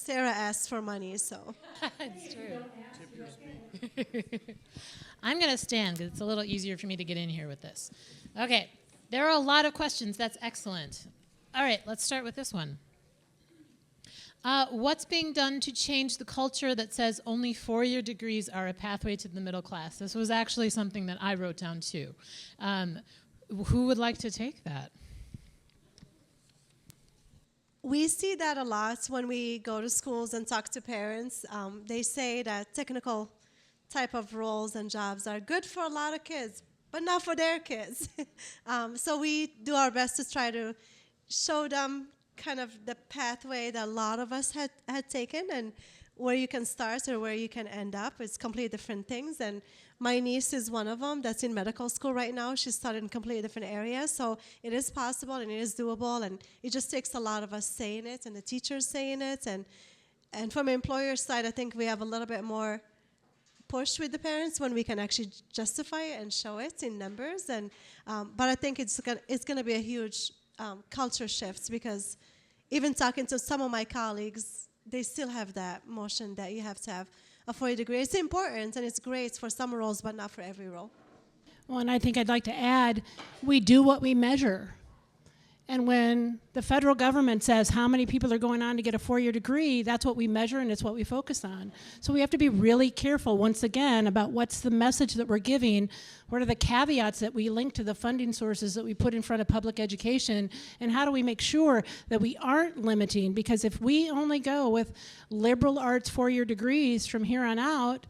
Sara asked for money, so. It's true. I'm going to stand because it's a little easier for me to get in here with this. Okay, there are a lot of questions. That's excellent. All right, let's start with this one. What's being done to change the culture that says only four-year degrees are a pathway to the middle class? This was actually something that I wrote down too. Who would like to take that? We see that a lot when we go to schools and talk to parents. They say that technical type of roles and jobs are good for a lot of kids, but not for their kids. So we do our best to try to show them kind of the pathway that a lot of us had taken, and where you can start or where you can end up. It's completely different things. And my niece is one of them that's in medical school right now. She's studying in completely different areas. So it is possible and it is doable. And it just takes a lot of us saying it and the teachers saying it. And from the employer's side, I think we have a little bit more push with the parents when we can actually justify it and show it in numbers. And but I think it's gonna be a huge culture shift, because even talking to some of my colleagues, they still have that motion that you have to have a 4-year degree. It's important and it's great for some roles, but not for every role. Well, and I think I'd like to add, we do what we measure. And when the federal government says how many people are going on to get a 4-year degree, that's what we measure and it's what we focus on. So we have to be really careful, once again, about what's the message that we're giving, what are the caveats that we link to the funding sources that we put in front of public education, and how do we make sure that we aren't limiting? Because if we only go with liberal arts 4-year degrees from here on out,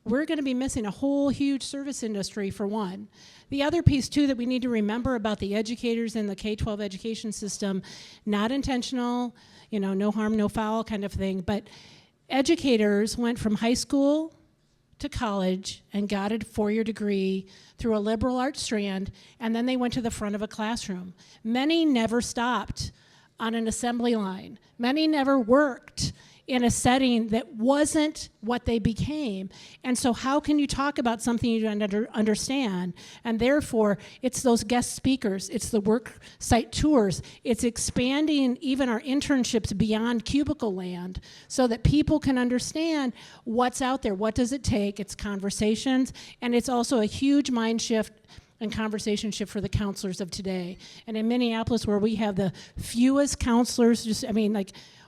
we're going to be missing a whole huge service industry, for one. The other piece, too, that we need to remember about the educators in the K-12 education system, not intentional, no harm, no foul kind of thing, but educators went from high school to college and got a 4-year degree through a liberal arts strand, and then they went to the front of a classroom. Many never stopped on an assembly line. Many never worked in a setting that wasn't what they became. And so how can you talk about something you don't understand? And therefore, it's those guest speakers, it's the work site tours, it's expanding even our internships beyond cubicle land so that people can understand what's out there, what does it take, it's conversations, and it's also a huge mind shift and conversation shift for the counselors of today. And in Minneapolis, where we have the fewest counselors,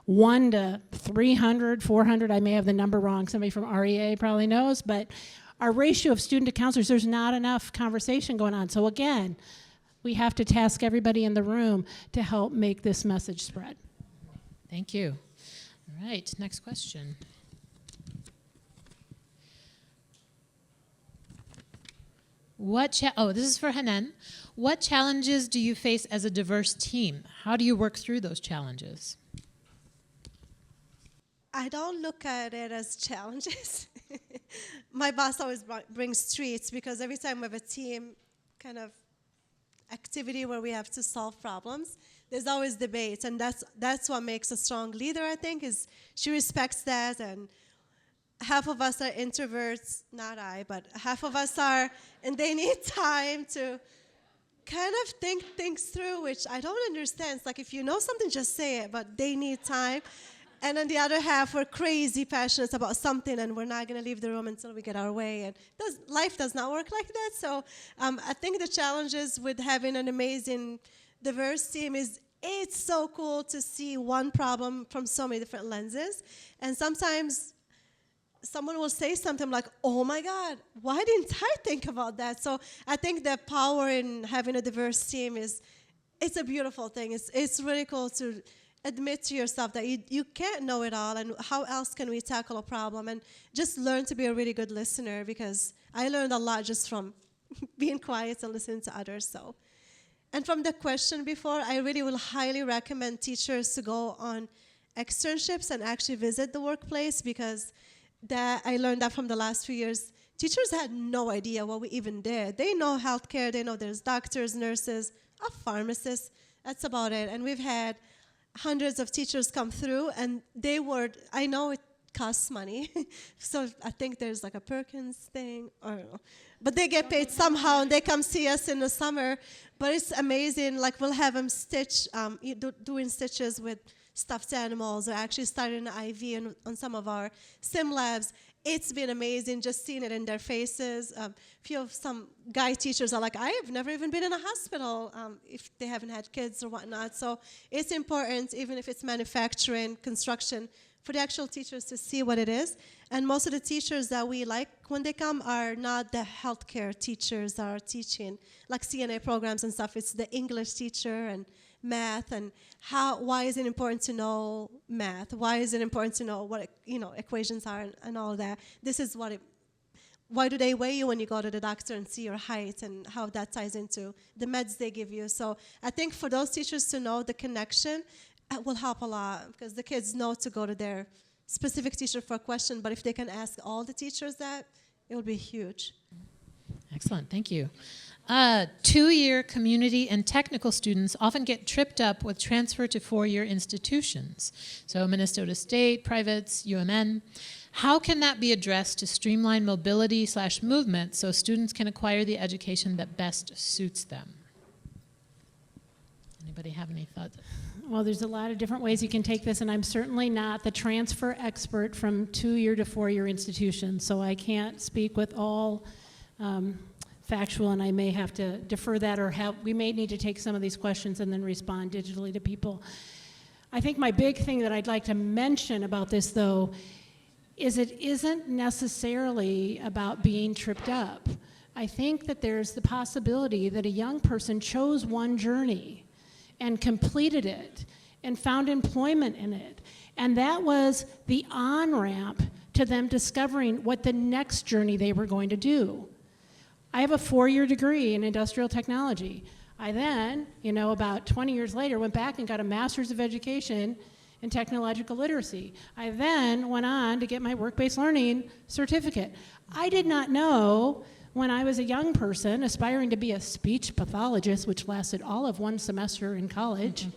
1 to 300, 400, I may have the number wrong, somebody from REA probably knows, but our ratio of student to counselors, there's not enough conversation going on. So again, we have to task everybody in the room to help make this message spread. Thank you. All right, next question. This is for Hanane. What challenges do you face as a diverse team? How do you work through those challenges? I don't look at it as challenges. My boss always brings treats, because every time we have a team kind of activity where we have to solve problems, there's always debate, and that's what makes a strong leader, I think, is she respects that. And half of us are introverts, not I, but half of us are, and they need time to kind of think things through, which I don't understand. It's like, if you know something, just say it, but they need time. And then the other half, we're crazy passionate about something, and we're not going to leave the room until we get our way. And life does not work like that. So I think the challenges with having an amazing, diverse team is it's so cool to see one problem from so many different lenses. And sometimes someone will say something like, oh my God, why didn't I think about that? So I think the power in having a diverse team it's a beautiful thing. It's really cool to admit to yourself that you can't know it all, and how else can we tackle a problem, and just learn to be a really good listener, because I learned a lot just from being quiet and listening to others. So, and from the question before, I really will highly recommend teachers to go on externships and actually visit the workplace, because I learned that from the last few years. Teachers had no idea what we even did. They know healthcare, they know there's doctors, nurses, a pharmacist, that's about it. And we've had hundreds of teachers come through, and I know it costs money, so I think there's like a Perkins thing, I don't know. But they get paid somehow, and they come see us in the summer. But it's amazing, like we'll have them stitch, doing stitches with stuffed animals, or actually started an IV on some of our sim labs. It's been amazing just seeing it in their faces. Few of some guy teachers are like, I have never even been in a hospital if they haven't had kids or whatnot. So it's important, even if it's manufacturing, construction, for the actual teachers to see what it is. And most of the teachers that we like when they come are not the healthcare teachers that are teaching, like CNA programs and stuff. It's the English teacher and math, and why is it important to know math? Why is it important to know what equations are and all that? This is why do they weigh you when you go to the doctor and see your height, and how that ties into the meds they give you. So I think for those teachers to know the connection, it will help a lot, because the kids know to go to their specific teacher for a question, but if they can ask all the teachers that, it will be huge. Excellent, thank you. 2-year community and technical students often get tripped up with transfer to 4-year institutions. So Minnesota State, privates, UMN. How can that be addressed to streamline mobility/movement so students can acquire the education that best suits them? Anybody have any thoughts? Well, there's a lot of different ways you can take this, and I'm certainly not the transfer expert from 2-year to 4-year institutions, so I can't speak with all factual, and I may have to defer that, or we may need to take some of these questions and then respond digitally to people. I think my big thing that I'd like to mention about this, though, is it isn't necessarily about being tripped up. I think that there's the possibility that a young person chose one journey and completed it and found employment in it, and that was the on-ramp to them discovering what the next journey they were going to do. I have a 4-year degree in industrial technology. I then, about 20 years later, went back and got a master's of education in technological literacy. I then went on to get my work-based learning certificate. I did not know when I was a young person aspiring to be a speech pathologist, which lasted all of 1 semester in college,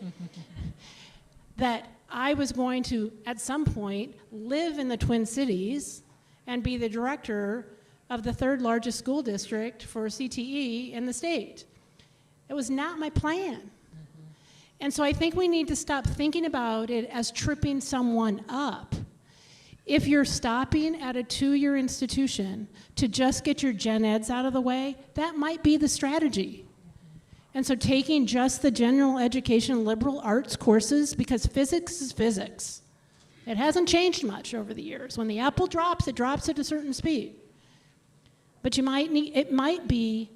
that I was going to, at some point, live in the Twin Cities and be the director of the 3rd largest school district for CTE in the state. It was not my plan. And so I think we need to stop thinking about it as tripping someone up. If you're stopping at a 2-year institution to just get your gen eds out of the way, that might be the strategy. And so taking just the general education liberal arts courses, because physics is physics. It hasn't changed much over the years. When the apple drops, it drops at a certain speed. But it might be,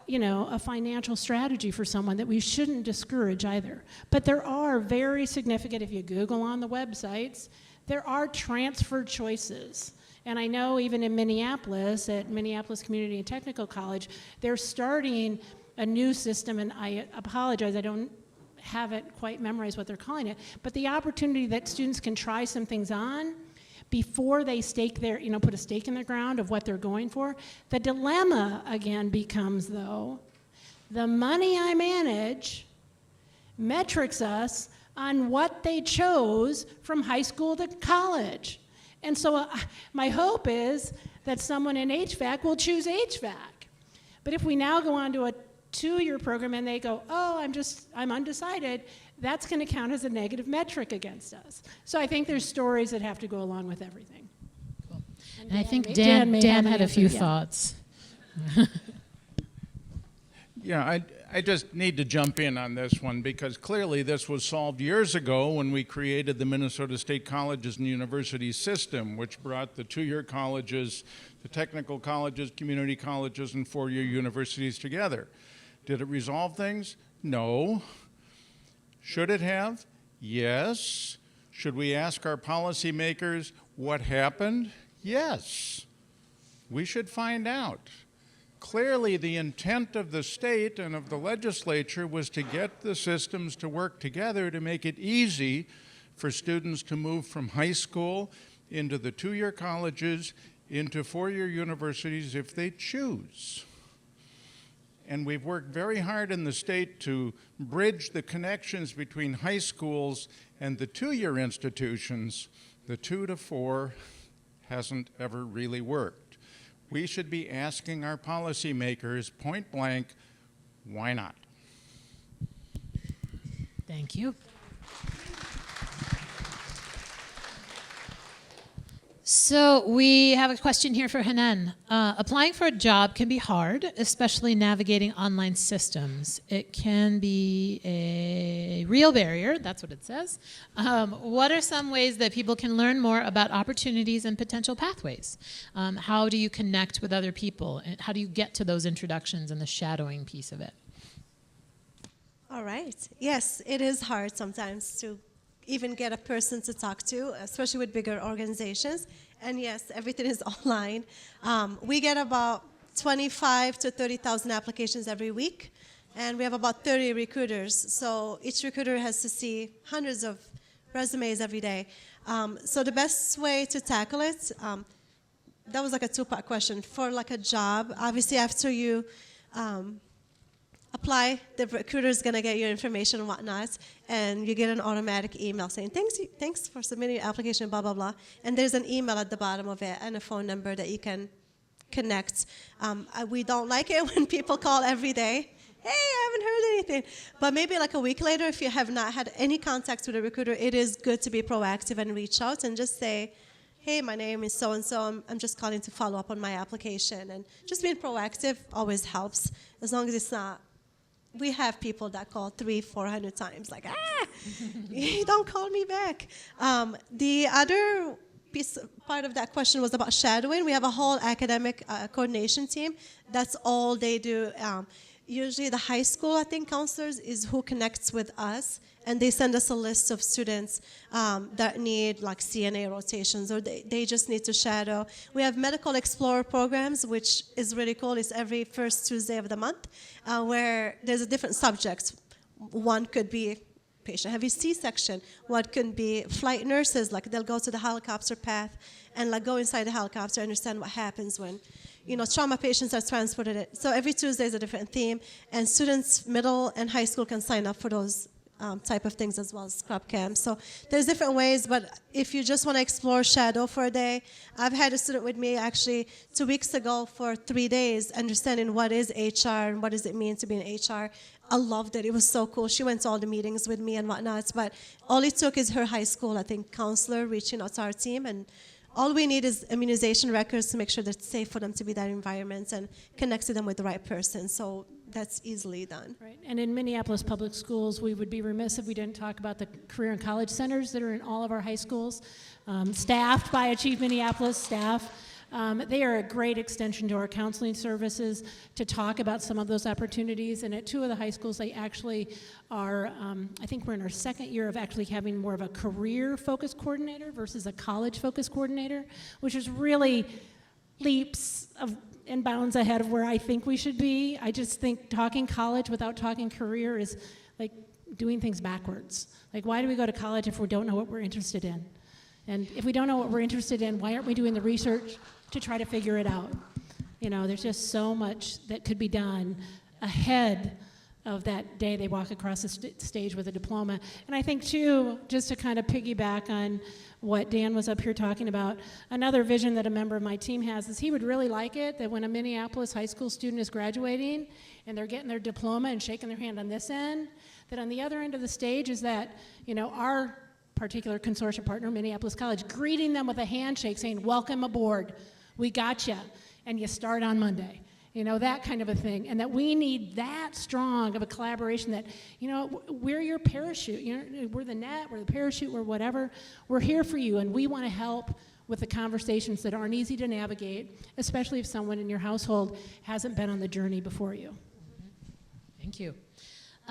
a financial strategy for someone that we shouldn't discourage either. But there are very significant, if you Google on the websites, there are transfer choices. And I know even in Minneapolis, at Minneapolis Community and Technical College, they're starting a new system, and I apologize, I don't have it quite memorized what they're calling it, but the opportunity that students can try some things on before they put a stake in the ground of what they're going for. The dilemma, again, becomes, though, the money I manage metrics us on what they chose from high school to college. And so my hope is that someone in HVAC will choose HVAC. But if we now go on to a 2-year program and they go, I'm undecided, that's going to count as a negative metric against us. So I think there's stories that have to go along with everything. Cool. And I think Dan had a few thoughts. Yeah, I just need to jump in on this one, because clearly this was solved years ago when we created the Minnesota State Colleges and Universities system, which brought the 2-year colleges, the technical colleges, community colleges, and 4-year universities together. Did it resolve things? No. Should it have? Yes. Should we ask our policymakers what happened? Yes. We should find out. Clearly, the intent of the state and of the legislature was to get the systems to work together to make it easy for students to move from high school into the 2-year colleges, into 4-year universities if they choose. And we've worked very hard in the state to bridge the connections between high schools and the 2-year institutions. The 2 to 4 hasn't ever really worked. We should be asking our policymakers point blank, why not? Thank you. So we have a question here for Hanane. Applying for a job can be hard, especially navigating online systems. It can be a real barrier, that's what it says. What are some ways that people can learn more about opportunities and potential pathways? How do you connect with other people? And how do you get to those introductions and the shadowing piece of it? All right. Yes, it is hard sometimes to even get a person to talk to, especially with bigger organizations. And yes, everything is online. We get about 25 to 30,000 applications every week, and we have about 30 recruiters. So each recruiter has to see hundreds of resumes every day. So the best way to tackle it, that was like a two-part question. For like a job, obviously after you apply, the recruiter is going to get your information and whatnot, and you get an automatic email saying, thanks for submitting your application, blah, blah, blah. And there's an email at the bottom of it and a phone number that you can connect. We don't like it when people call every day. Hey, I haven't heard anything. But maybe like a week later, if you have not had any contact with a recruiter, it is good to be proactive and reach out and just say, hey, my name is so-and-so. I'm just calling to follow up on my application. And just being proactive always helps, as long as it's not. We have people that call 300-400 times, like, don't call me back. The other part of that question was about shadowing. We have a whole academic coordination team. That's all they do. Usually the high school, I think, counselors is who connects with us, and they send us a list of students that need like CNA rotations, or they just need to shadow. We have medical explorer programs, which is really cool. It's every first Tuesday of the month, where there's a different subject. One could be patient heavy C-section. One could be flight nurses, like they'll go to the helicopter path and like go inside the helicopter, understand what happens when trauma patients are transported. So every Tuesday is a different theme, and students, middle and high school, can sign up for those type of things as well as scrub camps. So there's different ways, but if you just want to explore shadow for a day, I've had a student with me actually 2 weeks ago for 3 days, understanding what is HR and what does it mean to be in HR. I loved it. It was so cool. She went to all the meetings with me and whatnot, but all it took is her high school, I think, counselor reaching out to our team, and all we need is immunization records to make sure that it's safe for them to be in that environment and connect to them with the right person. So that's easily done. Right. And in Minneapolis Public Schools, we would be remiss if we didn't talk about the career and college centers that are in all of our high schools, staffed by Achieve Minneapolis staff. They are a great extension to our counseling services to talk about some of those opportunities. And at 2 of the high schools, they actually are, I think we're in our second year of actually having more of a career-focused coordinator versus a college-focused coordinator, which is really leaps and bounds ahead of where I think we should be. I just think talking college without talking career is like doing things backwards. Like, why do we go to college if we don't know what we're interested in? And if we don't know what we're interested in, why aren't we doing the research to try to figure it out? There's just so much that could be done ahead of that day they walk across the stage with a diploma. And I think, too, just to kind of piggyback on what Dan was up here talking about, another vision that a member of my team has is he would really like it that when a Minneapolis high school student is graduating and they're getting their diploma and shaking their hand on this end, that on the other end of the stage is that, our particular consortium partner, Minneapolis College, greeting them with a handshake saying, welcome aboard, we got you, and you start on Monday. That kind of a thing. And that we need that strong of a collaboration that, we're your parachute. We're the net, we're the parachute, we're whatever. We're here for you, and we want to help with the conversations that aren't easy to navigate, especially if someone in your household hasn't been on the journey before you. Thank you.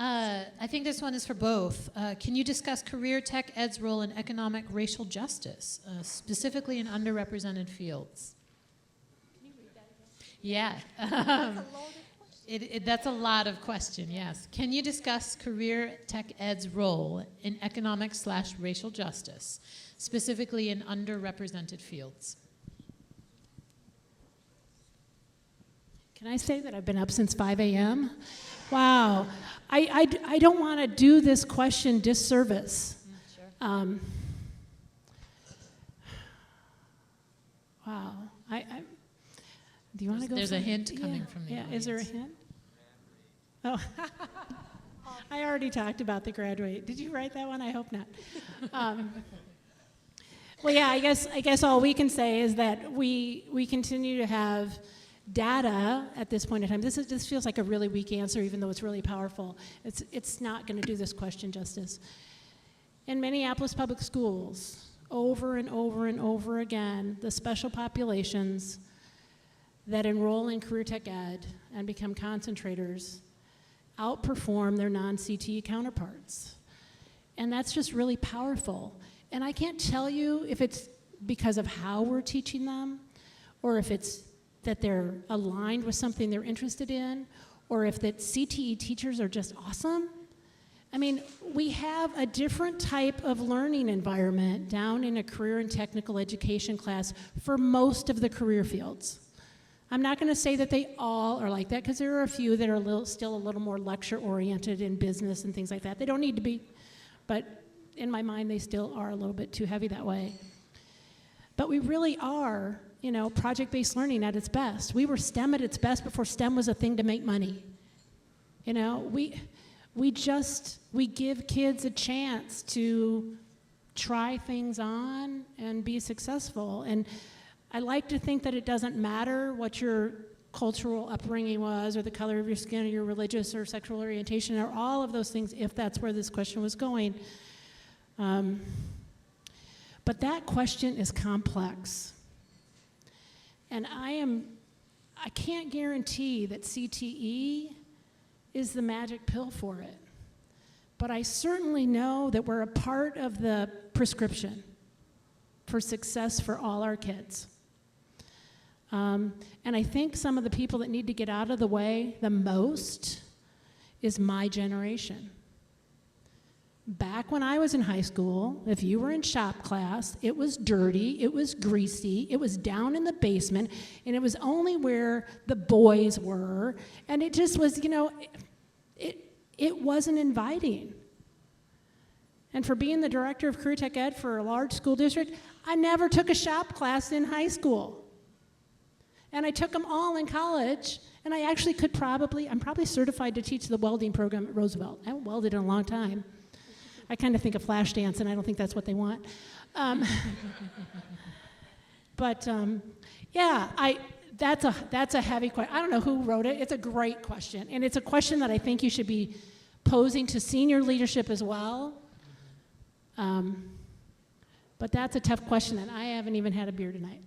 I think this one is for both. Can you discuss career tech ed's role in economic racial justice, specifically in underrepresented fields? Can you read that again? Yeah. That's a lot of question, yes. Can you discuss career tech ed's role in economic/racial justice, specifically in underrepresented fields? Can I say that I've been up since 5 a.m.? Wow. I don't want to do this question disservice. Sure. Wow. Do you want to go? There's a hint coming from the audience. Is there a hint? Oh. I already talked about the graduate. Did you write that one? I hope not. Well, yeah, I guess all we can say is that we continue to have data at this point in time. This feels like a really weak answer, even though it's really powerful. It's not going to do this question justice. In Minneapolis public schools, over and over and over again, the special populations that enroll in career tech ed and become concentrators outperform their non-CTE counterparts. And that's just really powerful. And I can't tell you if it's because of how we're teaching them, or if it's that they're aligned with something they're interested in, or if that CTE teachers are just awesome. I mean, we have a different type of learning environment down in a career and technical education class for most of the career fields. I'm not going to say that they all are like that, because there are a few that are still a little more lecture-oriented in business and things like that. They don't need to be, but in my mind, they still are a little bit too heavy that way. But we really are, project-based learning at its best. We were STEM at its best before STEM was a thing to make money. We give kids a chance to try things on and be successful. And I like to think that it doesn't matter what your cultural upbringing was, or the color of your skin, or your religious or sexual orientation, or all of those things, if that's where this question was going. But that question is complex. And I can't guarantee that CTE is the magic pill for it. But I certainly know that we're a part of the prescription for success for all our kids. And I think some of the people that need to get out of the way the most is my generation. Back when I was in high school, if you were in shop class, it was dirty, it was greasy, it was down in the basement, and it was only where the boys were, and it just was, it wasn't inviting. And for being the director of Career Tech Ed for a large school district, I never took a shop class in high school. And I took them all in college, and I actually I'm probably certified to teach the welding program at Roosevelt. I haven't welded in a long time. I kind of think of flash dance, and I don't think that's what they want. That's a heavy question. I don't know who wrote it. It's a great question, and it's a question that I think you should be posing to senior leadership as well. But that's a tough question, and I haven't even had a beer tonight.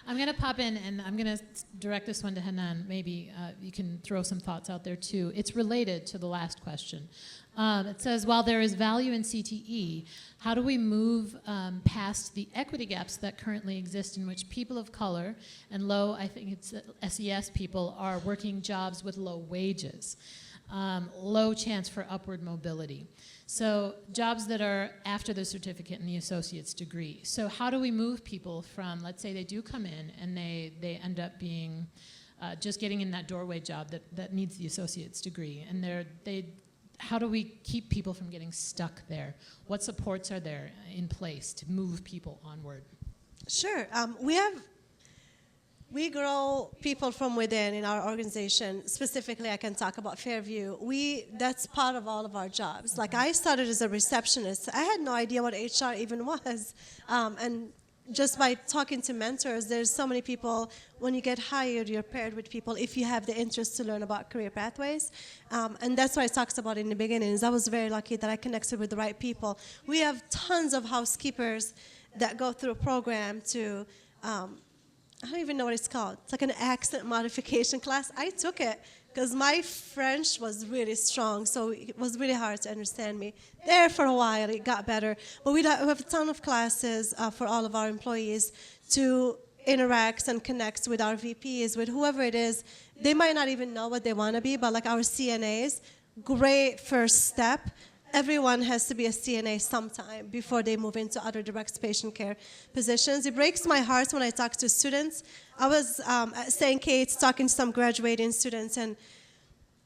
I'm going to pop in, and I'm going to direct this one to Hanane. Maybe you can throw some thoughts out there, too. It's related to the last question. It says, while there is value in CTE, how do we move past the equity gaps that currently exist in which people of color and I think it's SES people, are working jobs with low wages, low chance for upward mobility? So jobs that are after the certificate and the associate's degree. So how do we move people from, let's say they do come in and they end up being just getting in that doorway job that needs the associate's degree, and how do we keep people from getting stuck there? What supports are there in place to move people onward? Sure. We grow people from within in our organization. Specifically, I can talk about Fairview. That's part of all of our jobs. Like, I started as a receptionist. I had no idea what HR even was. And just by talking to mentors, there's so many people, when you get hired, you're paired with people if you have the interest to learn about career pathways. And that's what I talked about in the beginning, is I was very lucky that I connected with the right people. We have tons of housekeepers that go through a program to, I don't even know what it's called. It's like an accent modification class. I took it because my French was really strong, so it was really hard to understand me. There for a while, it got better. But we have a ton of classes for all of our employees to interact and connect with our VPs, with whoever it is. They might not even know what they want to be, but like our CNAs, great first step. Everyone has to be a CNA sometime before they move into other direct patient care positions. It breaks my heart when I talk to students. I was at St. Kate's talking to some graduating students, and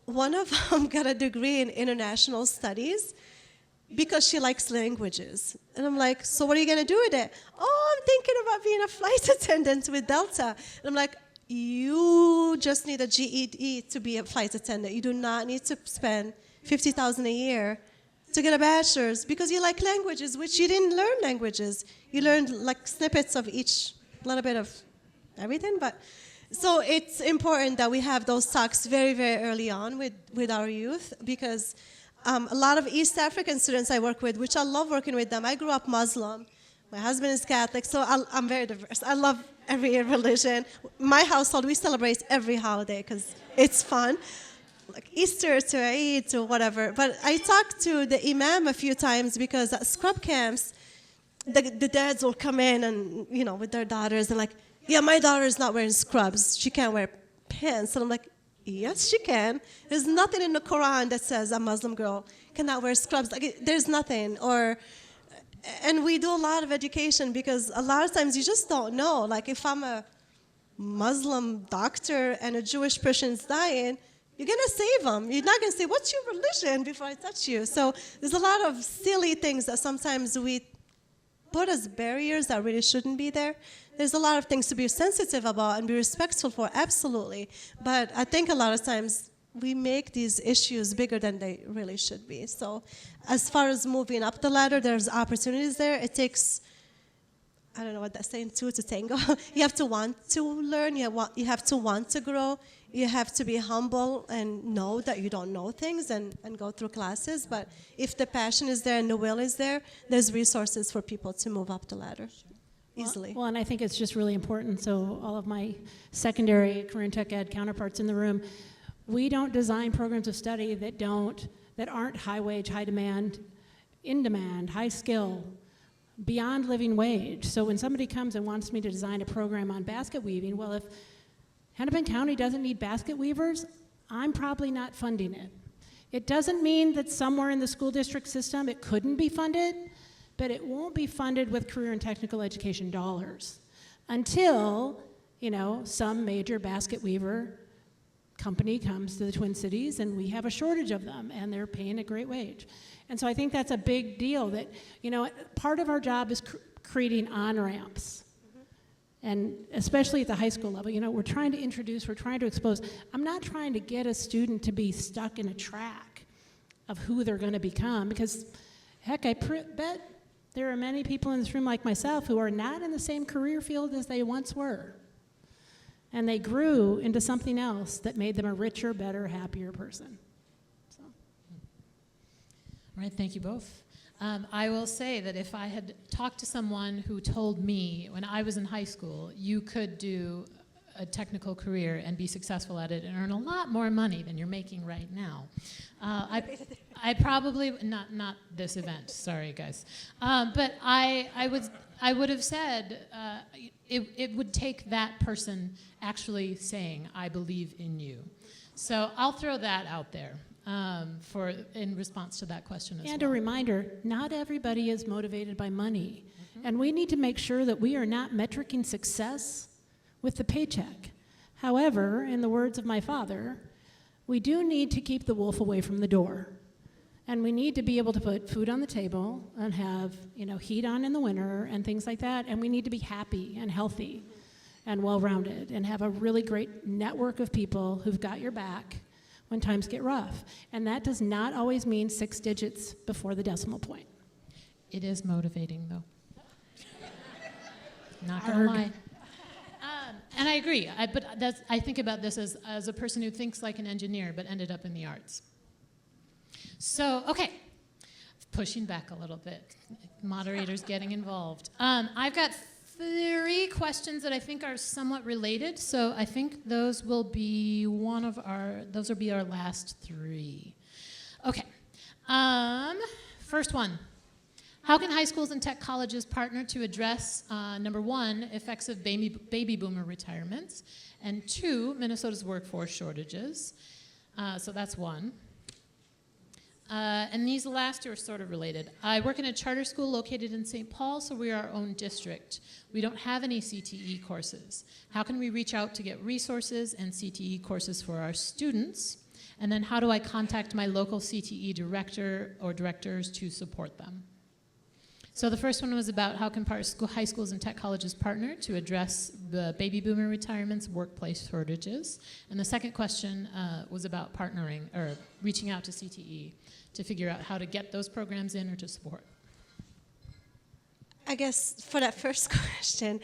one of them got a degree in international studies because she likes languages. And I'm like, so what are you going to do with it? Oh, I'm thinking about being a flight attendant with Delta. And I'm like, you just need a GED to be a flight attendant. You do not need to spend $50,000 a year to get a bachelor's because you like languages, which you didn't learn languages. You learned like snippets of each, a little bit of everything. But so it's important that we have those talks very, very early on with our youth because a lot of East African students I work with, which I love working with them. I grew up Muslim. My husband is Catholic, so I'm very diverse. I love every religion. My household, we celebrate every holiday because it's fun, like Easter to Eid to whatever. But I talked to the imam a few times because at scrub camps, the dads will come in and, you know, with their daughters and like, yeah, my daughter is not wearing scrubs. She can't wear pants. And I'm like, yes, she can. There's nothing in the Quran that says a Muslim girl cannot wear scrubs. Like, there's nothing. And we do a lot of education because a lot of times you just don't know. Like, if I'm a Muslim doctor and a Jewish person's dying, you're going to save them. You're not going to say, what's your religion before I touch you? So there's a lot of silly things that sometimes we put as barriers that really shouldn't be there. There's a lot of things to be sensitive about and be respectful for, absolutely. But I think a lot of times we make these issues bigger than they really should be. So as far as moving up the ladder, there's opportunities there. It takes, I don't know what that's saying, two to tango. You have to want to learn. You have to want to grow. You have to be humble and know that you don't know things and go through classes. But if the passion is there and the will is there, there's resources for people to move up the ladder easily. Well, and I think it's just really important. So all of my secondary career and tech ed counterparts in the room, we don't design programs of study that aren't high wage, high demand, in demand, high skill, beyond living wage. So when somebody comes and wants me to design a program on basket weaving, well, if Hennepin County doesn't need basket weavers, I'm probably not funding it. It doesn't mean that somewhere in the school district system it couldn't be funded, but it won't be funded with career and technical education dollars until, you know, some major basket weaver company comes to the Twin Cities and we have a shortage of them and they're paying a great wage. And so I think that's a big deal that, you know, part of our job is creating on-ramps. And especially at the high school level, you know, we're trying to expose. I'm not trying to get a student to be stuck in a track of who they're going to become because, heck, I bet there are many people in this room like myself who are not in the same career field as they once were. And they grew into something else that made them a richer, better, happier person. So. All right, thank you both. I will say that if I had talked to someone who told me when I was in high school, you could do a technical career and be successful at it and earn a lot more money than you're making right now, I probably, not this event, sorry guys, but I would have said it would take that person actually saying, I believe in you. So I'll throw that out there. In response to that question as well. And a reminder, not everybody is motivated by money. Mm-hmm. And we need to make sure that we are not metricing success with the paycheck. However, in the words of my father, we do need to keep the wolf away from the door. And we need to be able to put food on the table and have, you know, heat on in the winter and things like that. And we need to be happy and healthy and well-rounded and have a really great network of people who've got your back when times get rough. And that does not always mean 6 digits before the decimal point. It is motivating, though. Not gonna lie. And I agree. I think about this as a person who thinks like an engineer but ended up in the arts. So, okay, pushing back a little bit. Moderators getting involved. I've got 3 questions that I think are somewhat related, so I think those will be our last 3. Okay. First one. How can high schools and tech colleges partner to address, number 1, effects of baby boomer retirements, and 2, Minnesota's workforce shortages? So that's 1. And these last 2 are sort of related. I work in a charter school located in St. Paul, so we are our own district. We don't have any CTE courses. How can we reach out to get resources and CTE courses for our students? And then how do I contact my local CTE director or directors to support them? So the first one was about how can high schools and tech colleges partner to address the baby boomer retirements, workplace shortages. And the second question was about partnering or reaching out to CTE to figure out how to get those programs in or to support. I guess for that first question,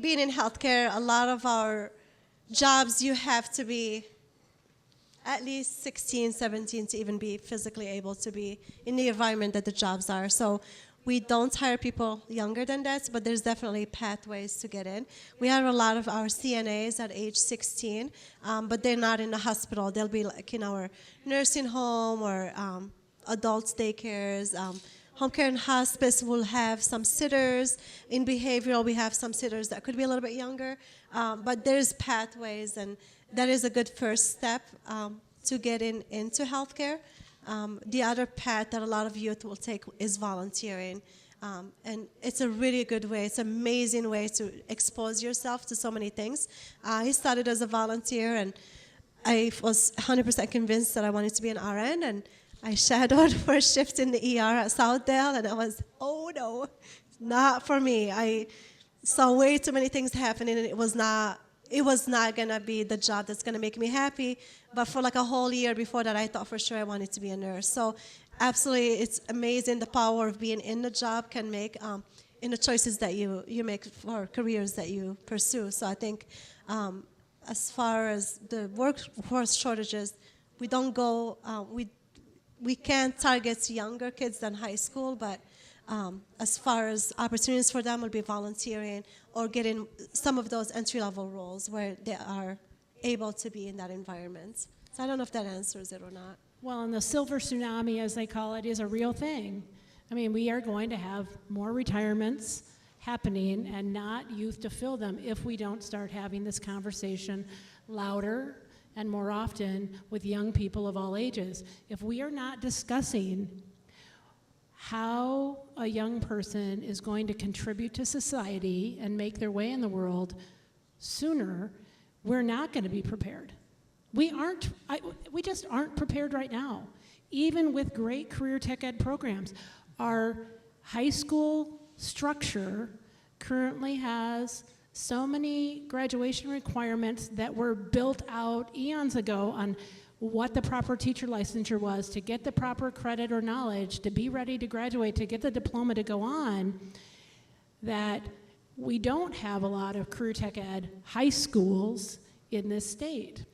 being in healthcare, a lot of our jobs, you have to be at least 16, 17 to even be physically able to be in the environment that the jobs are. So we don't hire people younger than that, but there's definitely pathways to get in. We have a lot of our CNAs at age 16, but they're not in the hospital. They'll be like in our nursing home or adult daycares. Home care and hospice will have some sitters. In behavioral, we have some sitters that could be a little bit younger. But there's pathways, and that is a good first step to get into healthcare. The other path that a lot of youth will take is volunteering. And it's a really good way. It's an amazing way to expose yourself to so many things. I started as a volunteer, and I was 100% convinced that I wanted to be an RN, and I shadowed for a shift in the ER at Southdale, and I was, oh no, not for me. I saw way too many things happening, and it was not gonna be the job that's gonna make me happy. But for like a whole year before that, I thought for sure I wanted to be a nurse. So absolutely, it's amazing the power of being in the job can make in the choices that you make for careers that you pursue. So I think as far as the workforce shortages, we don't go, we can target younger kids than high school, but as far as opportunities for them will be volunteering or getting some of those entry-level roles where they are able to be in that environment. So I don't know if that answers it or not. Well, and the silver tsunami, as they call it, is a real thing. I mean, we are going to have more retirements happening and not youth to fill them if we don't start having this conversation louder and more often with young people of all ages. If we are not discussing how a young person is going to contribute to society and make their way in the world sooner, we're not going to be prepared. We just aren't prepared right now. Even with great career tech ed programs, our high school structure currently has so many graduation requirements that were built out eons ago on what the proper teacher licensure was to get the proper credit or knowledge, to be ready to graduate, to get the diploma to go on, that we don't have a lot of career tech ed high schools in this state.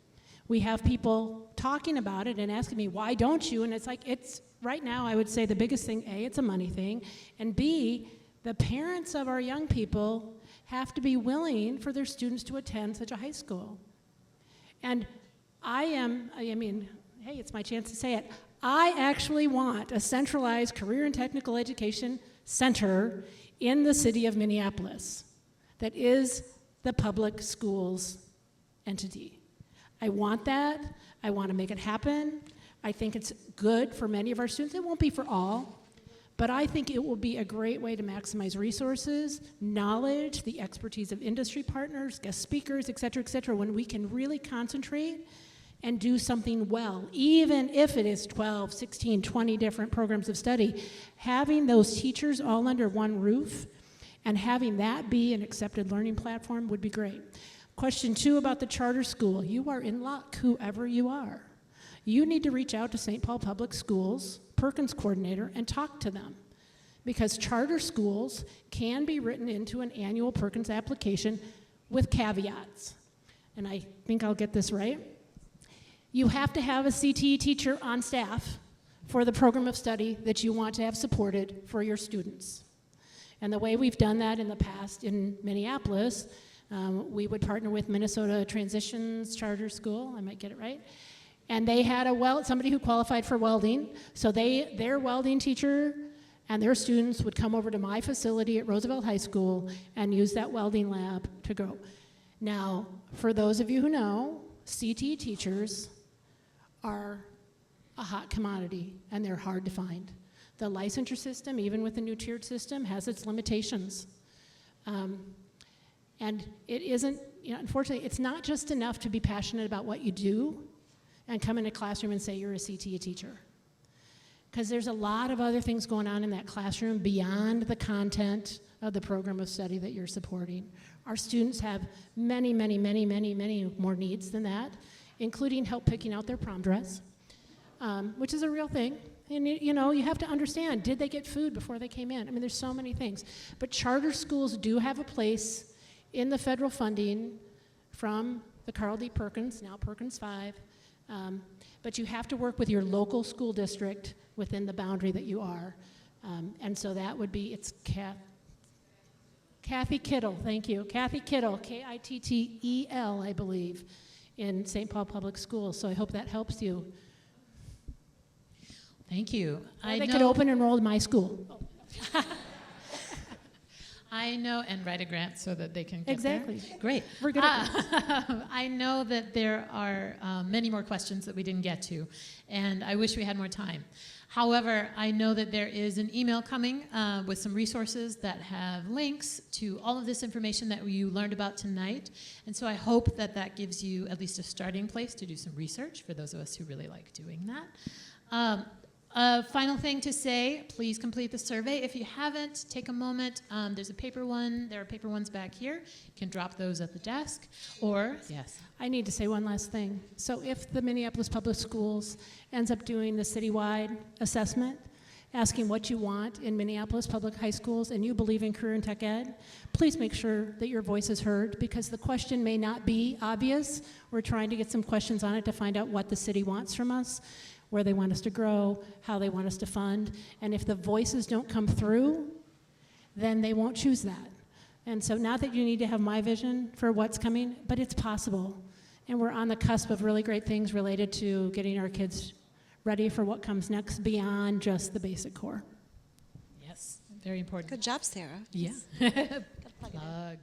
We have people talking about it and asking me, why don't you? And it's like, it's right now, I would say the biggest thing, A, it's a money thing, and B, the parents of our young people have to be willing for their students to attend such a high school. And hey, it's my chance to say it. I actually want a centralized career and technical education center in the city of Minneapolis that is the public schools entity. I want that. I want to make it happen. I think it's good for many of our students. It won't be for all, but I think it will be a great way to maximize resources, knowledge, the expertise of industry partners, guest speakers, et cetera, when we can really concentrate and do something well, even if it is 12, 16, 20 different programs of study. Having those teachers all under one roof and having that be an accepted learning platform would be great. Question 2 about the charter school. You are in luck, whoever you are. You need to reach out to St. Paul Public Schools, Perkins coordinator, and talk to them. Because charter schools can be written into an annual Perkins application with caveats. And I think I'll get this right. You have to have a CTE teacher on staff for the program of study that you want to have supported for your students. And the way we've done that in the past in Minneapolis, we would partner with Minnesota Transitions Charter School, I might get it right, and they had somebody who qualified for welding, so their welding teacher and their students would come over to my facility at Roosevelt High School and use that welding lab to go. Now, for those of you who know, CTE teachers are a hot commodity, and they're hard to find. The licensure system, even with the new tiered system, has its limitations. And it isn't, unfortunately, it's not just enough to be passionate about what you do and come in a classroom and say you're a CTE teacher. because there's a lot of other things going on in that classroom beyond the content of the program of study that you're supporting. Our students have many, many, many, many, many more needs than that, including help picking out their prom dress, which is a real thing. And you have to understand, did they get food before they came in? I mean, there's so many things. But charter schools do have a place in the federal funding from the Carl D. Perkins, now Perkins 5. But you have to work with your local school district within the boundary that you are. And so that would be, it's Kathy Kittle, thank you. Kathy Kittle, Kittel, I believe, in St. Paul Public Schools. So I hope that helps you. Thank you. Or they could open and enroll in my school. I know, and write a grant so that they can get Exactly. there. Great. We're good at that. I know that there are many more questions that we didn't get to, and I wish we had more time. However, I know that there is an email coming with some resources that have links to all of this information that you learned about tonight, and so I hope that that gives you at least a starting place to do some research for those of us who really like doing that. Final thing to say, please complete the survey. If you haven't, take a moment. There's a paper one. There are paper ones back here. You can drop those at the desk. Or, yes. I need to say one last thing. So if the Minneapolis Public Schools ends up doing the citywide assessment, asking what you want in Minneapolis Public High Schools, and you believe in career and tech ed, please make sure that your voice is heard, because the question may not be obvious. We're trying to get some questions on it to find out what the city wants from us, where they want us to grow, how they want us to fund. And if the voices don't come through, then they won't choose that. And so not that you need to have my vision for what's coming, but it's possible. And we're on the cusp of really great things related to getting our kids ready for what comes next beyond just the basic core. Yes, very important. Good job, Sarah. Yeah. Plug.